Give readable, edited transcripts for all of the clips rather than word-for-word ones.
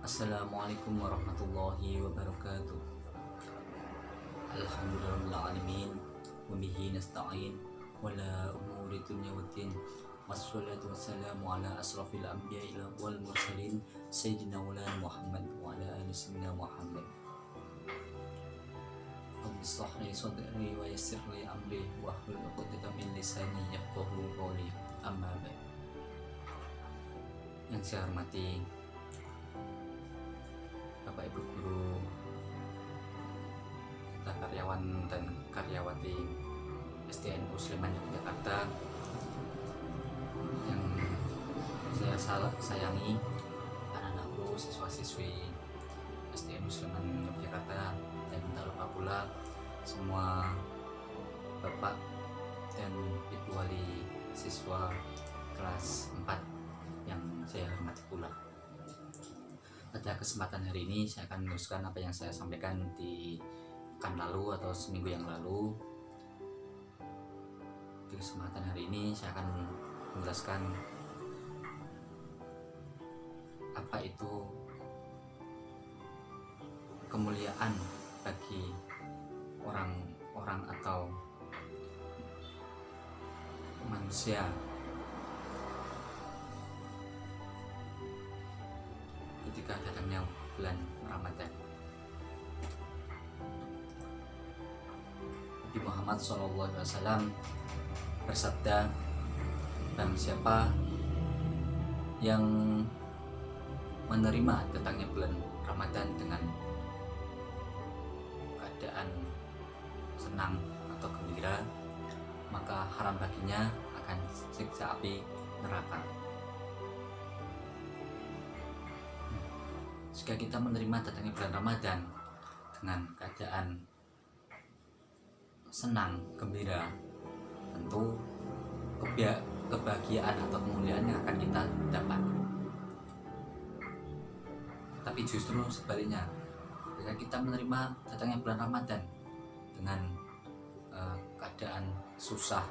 Assalamualaikum warahmatullahi wabarakatuh. Alhamdulillahirrahmanirrahim. Wabihi nasta'in. Wala umuri dunya waddin. Wassalatu wassalamu ala asrafil anbiya'i wal mursalin. Sayyidina Maulana Muhammad wa ala ali sayyidina Muhammad. Rabbi shrah li sadri wa yassir li amri wahlul 'uqdatam min lisani yafqahu qawli. Amma ba'd. Yang saya hormati Bapak Ibu guru, karyawan dan karyawati SDN Musliman Yogyakarta yang saya sayangi, anak-anakku, siswa-siswi SDN Musliman Yogyakarta, dan tak lupa pula semua Bapak dan Ibu wali siswa kelas 4 yang saya hormati pula. Pada kesempatan hari ini saya akan meneruskan apa yang saya sampaikan di pekan lalu atau seminggu yang lalu. Di kesempatan hari ini saya akan menjelaskan apa itu kemuliaan bagi orang-orang atau manusia ketika datangnya bulan Ramadan. Nabi Muhammad SAW bersabda, barang siapa yang menerima datangnya bulan Ramadan dengan keadaan senang atau gembira, maka haram baginya akan siksa api neraka. Jika kita menerima datangnya bulan Ramadan dengan keadaan senang, gembira, tentu kebahagiaan atau kemuliaan yang akan kita dapat. Tapi justru sebaliknya, jika kita menerima datangnya bulan Ramadan dengan keadaan susah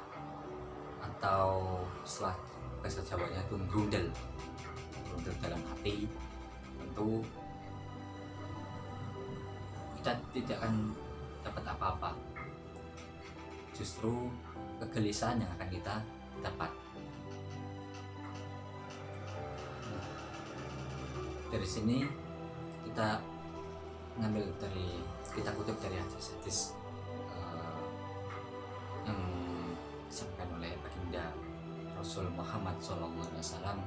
atau setelah bahasa Jawanya itu grundel dalam hati, tentu kita tidak akan dapat apa-apa. Justru kegelisahan yang akan kita dapat. Dari sini kita kutip dari hadis-hadis yang disampaikan oleh baginda Rasul Muhammad SAW.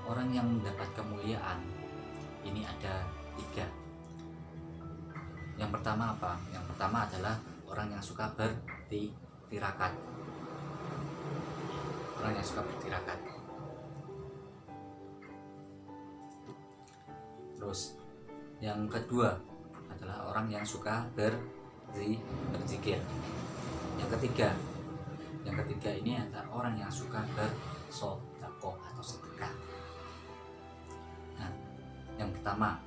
Orang yang mendapat kemuliaan ini ada 3. Yang pertama apa? Yang pertama adalah orang yang suka bertirakat. Orang yang suka bertirakat. Terus yang kedua adalah orang yang suka berzikir. Yang ketiga ini adalah orang yang suka bersedekah atau sedekah. Nah, yang pertama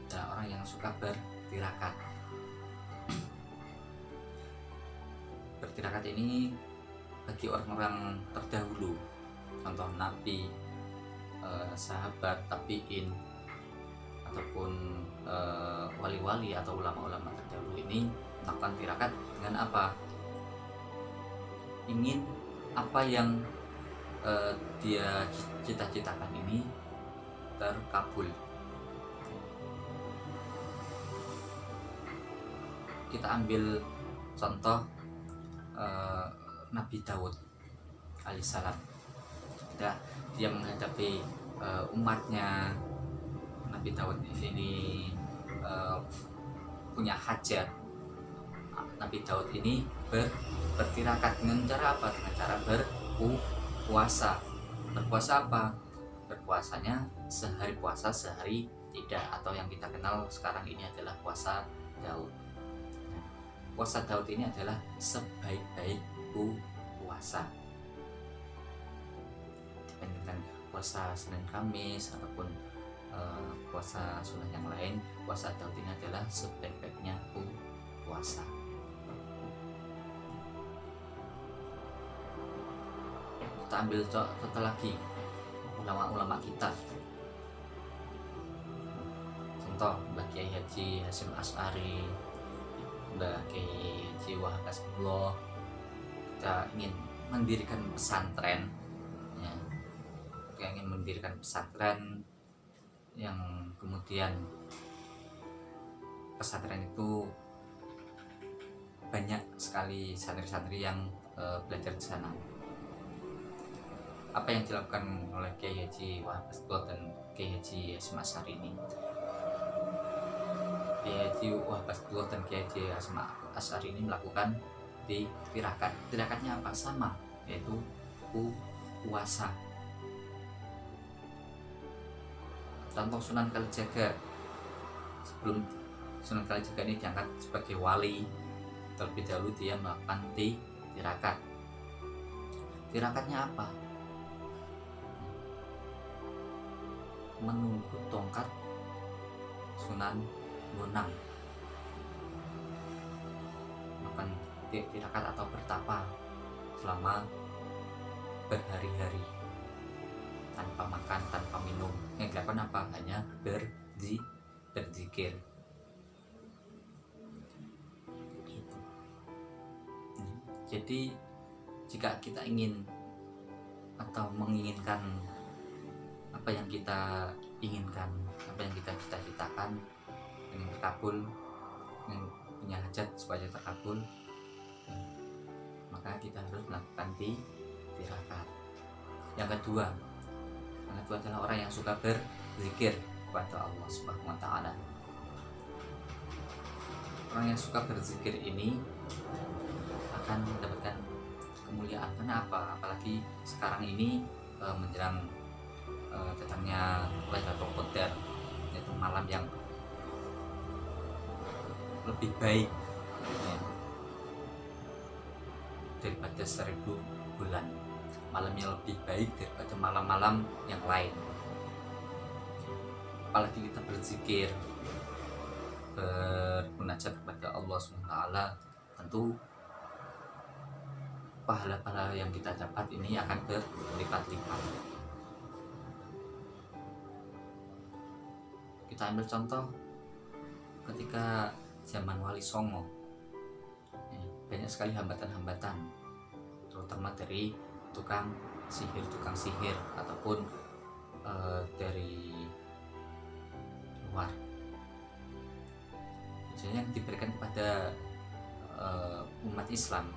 adalah orang yang suka bertirakat. Bertirakat ini bagi orang-orang terdahulu, contoh Nabi, sahabat, tabi'in, ataupun wali-wali atau ulama-ulama terdahulu ini melakukan tirakat dengan apa? Ingin apa yang dia cita-citakan ini terkabul. Kita ambil contoh Nabi Daud alaihissalam. Dia menghadapi umatnya. Nabi Daud ini punya hajat. Nabi Daud ini bertirakat dengan cara apa? Dengan cara berpuasa. Berpuasa apa? Berpuasanya sehari puasa, sehari tidak, atau yang kita kenal sekarang ini adalah puasa Daud. Puasa Daud ini adalah sebaik-baik puasa dibandingkan puasa Senin Kamis ataupun puasa sunnah yang lain. Puasa Daud ini adalah sebaik-baiknya puasa. Kita ambil contoh lagi, ulama-ulama kita. Contoh Mbah Kiai Haji Hasyim Asy'ari, Mbah Kiai Haji Wahab Hasbullah. Kita ingin mendirikan pesantren, ya. Kita ingin mendirikan pesantren yang kemudian pesantren itu banyak sekali santri-santri yang belajar di sana. Apa yang dilakukan oleh Kiai Haji Wahab Hasbullah dan Kiai Haji Hasyim Asy'ari ini? Kiai Haji Wahab Hasbullah dan Kiai Haji Hasyim Asy'ari ini melakukan di tirakat. Tirakatnya apa? Sama, yaitu puasa. Contoh Sunan Kalijaga, sebelum Sunan Kalijaga ini diangkat sebagai wali, terlebih dahulu dia melakukan tirakat. Tirakatnya apa? Menunggu tongkat Sunan Bonang, melakukan tirakat atau bertapa selama berhari-hari tanpa makan, tanpa minum. Yang dilakukan apa? Hanya berzikir. Gitu. Jadi jika kita ingin atau menginginkan apa yang kita inginkan, apa yang kita cita-citakan, ingin terkabul, ingin punya hajat supaya terkabul, ya, maka kita harus melakukan tirakat. Yang kedua adalah orang yang suka berzikir kepada Allah Subhanahu wa Ta'ala. Orang yang suka berzikir ini akan mendapatkan kemuliaan. Kenapa? Apalagi sekarang ini menjelang datangnya Lailatul Qadar, yaitu malam yang lebih baik, ya, daripada 1000 bulan. Malamnya lebih baik daripada malam-malam yang lain. Apalagi kita berzikir, bermunajat kepada Allah SWT, tentu pahala-pahala yang kita dapat ini akan berlipat-lipat. Kita ambil contoh ketika zaman Wali Songo, ya, banyak sekali hambatan-hambatan, terutama dari tukang sihir ataupun dari luar. Biasanya yang diberikan kepada umat Islam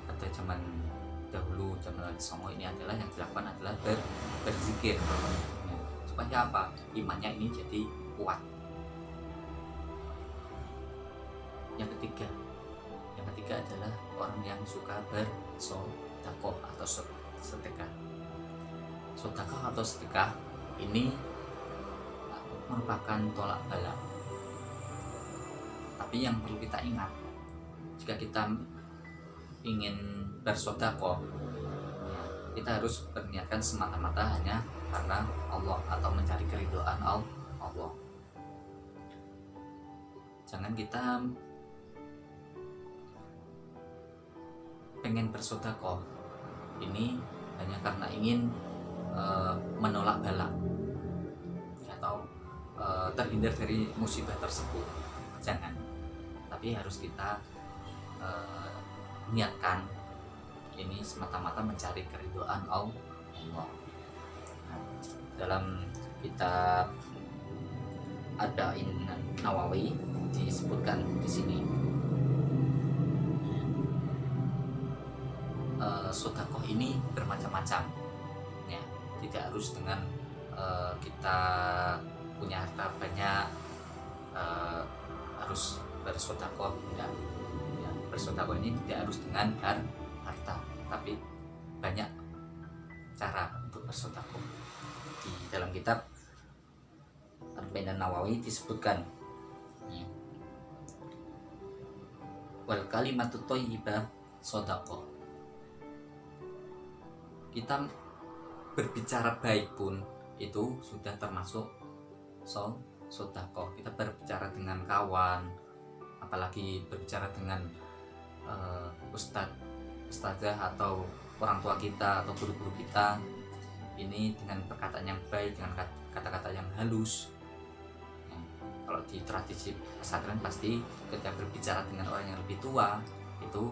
pada zaman dahulu, zaman Wali Songo ini adalah yang dilakukan adalah berzikir, ya, supaya apa? Imannya ini jadi kuat. Yang ketiga adalah orang yang suka bersedekah atau sedekah. Sedekah atau sedekah ini merupakan tolak bala. Tapi yang perlu kita ingat, jika kita ingin bersedekah, ya, kita harus berniatkan semata-mata hanya karena Allah atau mencari keridhaan Allah. Jangan kita pengen bersedekah ini hanya karena ingin menolak bala atau terhindar dari musibah tersebut. Jangan. Tapi harus kita niatkan ini semata-mata mencari keridhaan Allah. Nah, dalam kitab Ad-Da'in Nawawi disebutkan di sini, sedekah ini bermacam-macam, ya, tidak harus dengan kita punya harta banyak harus bersedekah, tidak, ya, bersedekah ini tidak harus dengan harta, tapi banyak cara untuk bersedekah. Di dalam kitab Ad-Da'in Nawawi disebutkan, ya, wal kalimatu thayyibah sedekah. Kita berbicara baik pun itu sudah termasuk sedekah. Kita berbicara dengan kawan, apalagi berbicara dengan ustadzah atau orang tua kita atau guru-guru kita, ini dengan perkataan yang baik, dengan kata-kata yang halus. Ya, kalau di tradisi pesantren pasti ketika berbicara dengan orang yang lebih tua itu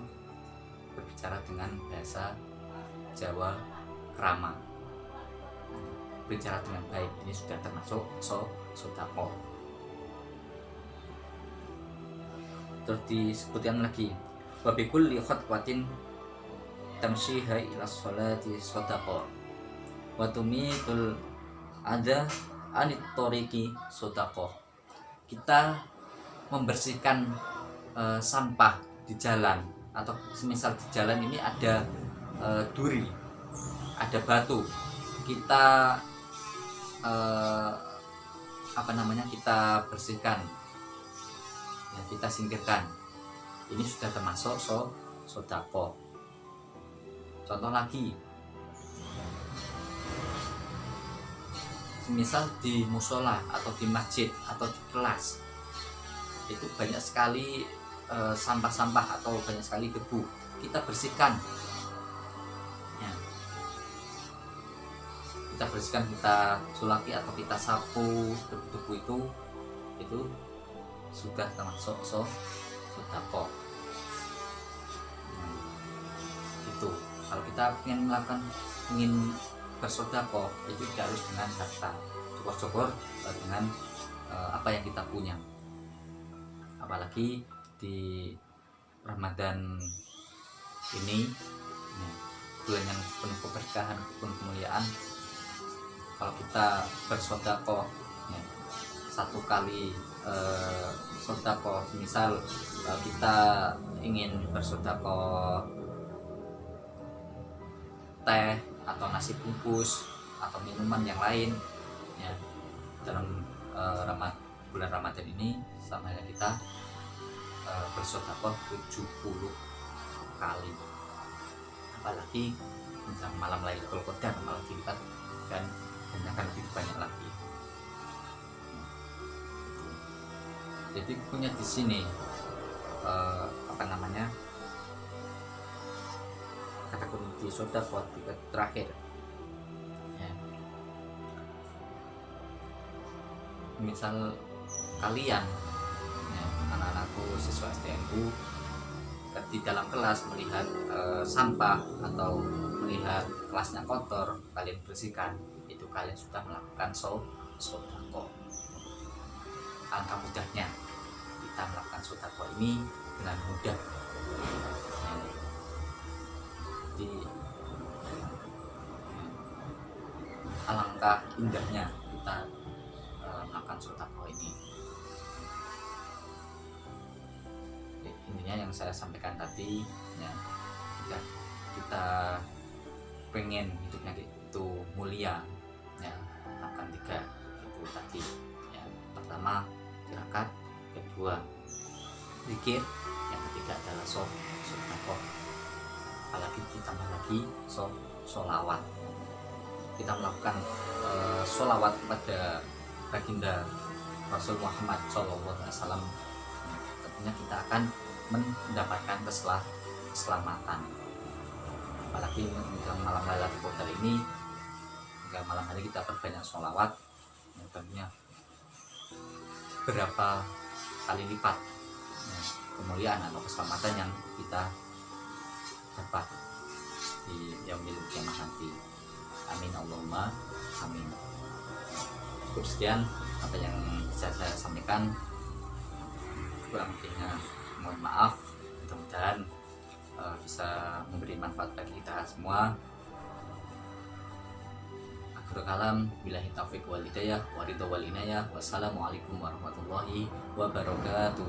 berbicara dengan bahasa Jawa krama, berbicara dengan baik. Ini sudah termasuk sodako. Terus disebutkan lagi, wa bi kulli khatwatin tamshiha ila sholati sodako, wa tumitul ada anit toriki sodako. Kita membersihkan sampah di jalan, atau semisal di jalan ini ada duri, ada batu, kita kita bersihkan, ya, kita singkirkan. Ini sudah termasuk sodako. Contoh lagi, misal di musola atau di masjid atau di kelas itu banyak sekali sampah-sampah atau banyak sekali debu, kita bersihkan, ya. Kita bersihkan, kita sulaki atau kita sapu debu-debu itu sudah termasuk sodako. Itu kalau kita ingin bersodako itu tidak harus dengan kata, syukur-syukur dengan apa yang kita punya. Apalagi di Ramadan ini, ya, bulan yang penuh keberkahan, penuh kemuliaan, kalau kita bersodako, ya, satu kali sodako, misal kita ingin bersodako teh atau nasi bungkus atau minuman yang lain, ya, dalam bulan Ramadan ini sama kita bersodako 70 kali. Apalagi menjelang malam Lailatul Qadar malah dilipat dan akan lebih banyak lagi. Jadi punya di sini kata kunci sodako terakhir, ya. Misal kalian, ya, anak-anakku siswa STMku di dalam kelas melihat sampah atau melihat kelasnya kotor, kalian bersihkan, itu kalian sudah melakukan sodako. Alangkah mudahnya kita melakukan sodako ini dengan mudah. Jadi alangkah indahnya kita melakukan sodako ini. Intinya yang saya sampaikan tadi, ya, kita pengen hidupnya itu mulia, ya, akan 3 itu tadi, ya. Pertama tirakat, kedua zikir, yang ketiga adalah sodako. Apalagi ditambah lagi sholawat. Kita melakukan sholawat kepada baginda Rasul Muhammad SAW, tentunya kita akan mendapatkan keselamatan. Apalagi menjelang malam Lailatul Qadar ini, hingga malam hari kita perbanyak sholawat, tentunya berapa kali lipat, ya, kemuliaan atau keselamatan yang kita dapat di yaumil kiamah nanti. Amin Allahumma amin. Cukup sekian apa yang bisa saya sampaikan, kurang lebihnya mohon maaf. Mudah-mudahan bisa memberi manfaat bagi kita semua. Akhirul kalam, billahi taufiq wal hidayah, wa ridha wal inayah. Wassalamualaikum warahmatullahi wabarakatuh.